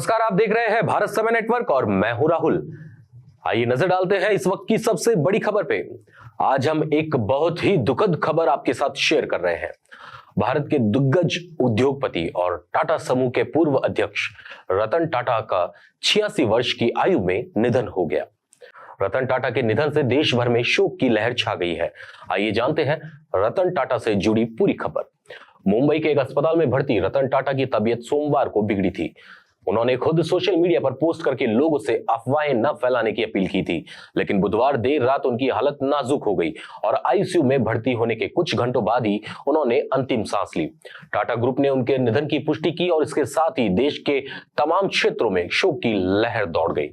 नमस्कार, आप देख रहे हैं भारत समय नेटवर्क और मैं हूं राहुल। आइए नजर डालते हैं इस वक्त की सबसे बड़ी खबर पे। आज हम एक बहुत ही दुखद खबर आपके साथ शेयर कर रहे हैं। भारत के दिग्गज उद्योगपति और टाटा समूह के पूर्व अध्यक्ष रतन टाटा का 86 वर्ष की आयु में निधन हो गया। रतन टाटा के निधन से देश भर में शोक की लहर छा गई है। आइए जानते हैं रतन टाटा से जुड़ी पूरी खबर। मुंबई के एक अस्पताल में भर्ती रतन टाटा की तबीयत सोमवार को बिगड़ी थी। उन्होंने खुद सोशल मीडिया पर पोस्ट करके लोगों से अफवाहें न फैलाने की अपील की थी, लेकिन बुधवार देर रात उनकी हालत नाजुक हो गई और आईसीयू में भर्ती होने के कुछ घंटों बाद ही उन्होंने अंतिम सांस ली। टाटा ग्रुप ने उनके निधन की पुष्टि की और इसके साथ ही देश के तमाम क्षेत्रों में शोक की लहर दौड़ गई।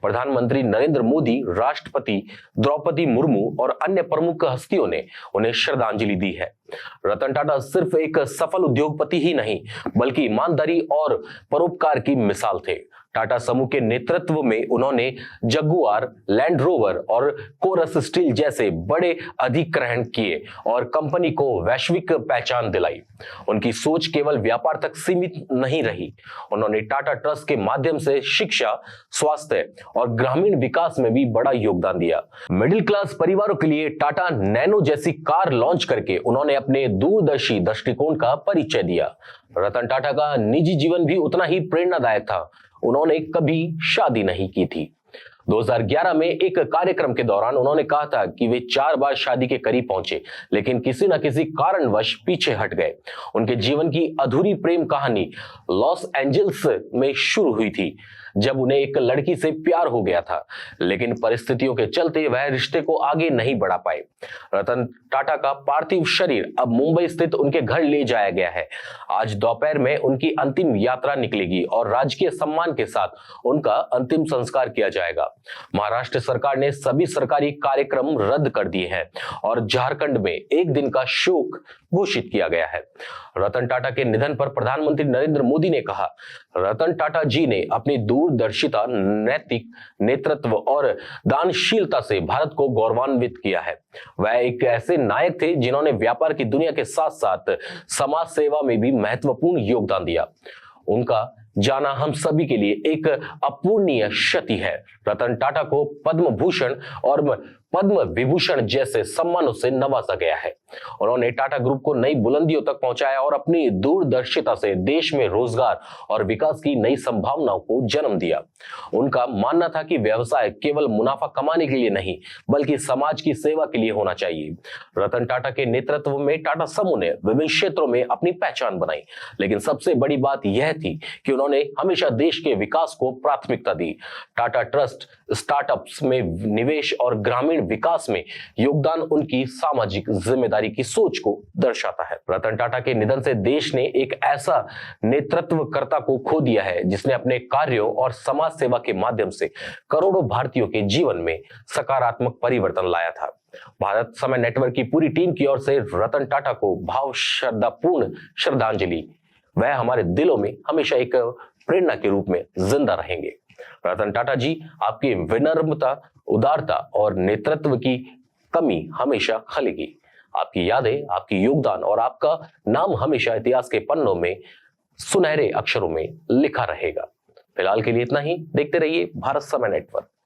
प्रधानमंत्री नरेंद्र मोदी, राष्ट्रपति द्रौपदी मुर्मू और अन्य प्रमुख हस्तियों ने उन्हें श्रद्धांजलि दी है। रतन टाटा सिर्फ एक सफल उद्योगपति ही नहीं, बल्कि ईमानदारी और परोपकार की मिसाल थे। टाटा समूह के नेतृत्व में उन्होंने जगुआर, लैंड रोवर और कोरस स्टील जैसे बड़े अधिग्रहण किए और कंपनी को वैश्विक पहचान दिलाई। उनकी सोच केवल व्यापार तक सीमित नहीं रही। उन्होंने टाटा ट्रस्ट के माध्यम से शिक्षा, स्वास्थ्य और ग्रामीण विकास में भी बड़ा योगदान दिया। मिडिल क्लास परिवारों के लिए टाटा नैनो जैसी कार लॉन्च करके उन्होंने अपने दूरदर्शी दृष्टिकोण का परिचय दिया। रतन टाटा का निजी जीवन भी उतना ही प्रेरणादायक था। उन्होंने कभी शादी नहीं की थी। 2011 में एक कार्यक्रम के दौरान उन्होंने कहा था कि वे 4 बार शादी के करीब पहुंचे, लेकिन किसी न किसी कारणवश पीछे हट गए। उनके जीवन की अधूरी प्रेम कहानी लॉस एंजल्स में शुरू हुई थी, जब उन्हें एक लड़की से प्यार हो गया था, लेकिन परिस्थितियों के चलते वह रिश्ते को आगे नहीं बढ़ा पाए। रतन टाटा का पार्थिव शरीर अब मुंबई स्थित उनके घर ले जाया गया है। आज दोपहर में उनकी अंतिम यात्रा निकलेगी और राजकीय सम्मान के साथ उनका अंतिम संस्कार किया जाएगा। महाराष्ट्र सरकार ने सभी सरकारी कार्यक्रम रद्द कर दिए हैं और झारखंड में एक दिन का शोक घोषित किया गया है। रतन टाटा के निधन पर प्रधानमंत्री नरेंद्र मोदी ने कहा, रतन टाटा जी ने अपनी दूरदर्शिता, नैतिक नेतृत्व और दानशीलता से भारत को गौरवान्वित किया है। वह एक ऐसे नायक थे जिन्होंने व्यापार की दुनिया के साथ साथ समाज सेवा में भी महत्वपूर्ण योगदान दिया। उनका जाना हम सभी के लिए एक अपूरणीय क्षति है। रतन टाटा को पद्म भूषण और पद्म विभूषण जैसे सम्मानों से नवाजा गया है। उन्होंने टाटा ग्रुप को नई बुलंदियों तक पहुंचाया और अपनी दूरदर्शिता से देश में रोजगार और विकास की नई संभावनाओं को जन्म दिया। उनका मानना था कि व्यवसाय केवल मुनाफा कमाने के लिए नहीं, बल्कि समाज की सेवा के लिए होना चाहिए। रतन टाटा के नेतृत्व में टाटा समूह ने विभिन्न क्षेत्रों में अपनी पहचान बनाई, लेकिन सबसे बड़ी बात यह थी कि उन्होंने हमेशा देश के विकास को प्राथमिकता दी। टाटा ट्रस्ट, स्टार्टअप्स में निवेश और ग्रामीण विकास में योगदान उनकी सामाजिक जिम्मेदारी की सोच को दर्शाता है। रतन टाटा के निधन से देश ने एक ऐसा नेतृत्वकर्ता को खो दिया है जिसने अपने कार्यों और समाज सेवा के माध्यम से करोड़ों भारतीयों के जीवन में सकारात्मक परिवर्तन लाया था। भारत समय नेटवर्क की पूरी टीम की ओर से रतन टाटा को भाव श्रद्धापूर्ण श्रद्धांजलि। वह हमारे दिलों में हमेशा एक प्रेरणा के रूप में जिंदा रहेंगे। रतन टाटा जी, आपकी विनम्रता, उदारता और नेतृत्व की कमी हमेशा खलेगी। आपकी यादें, आपकी योगदान और आपका नाम हमेशा इतिहास के पन्नों में सुनहरे अक्षरों में लिखा रहेगा। फिलहाल के लिए इतना ही। देखते रहिए भारत समय नेटवर्क।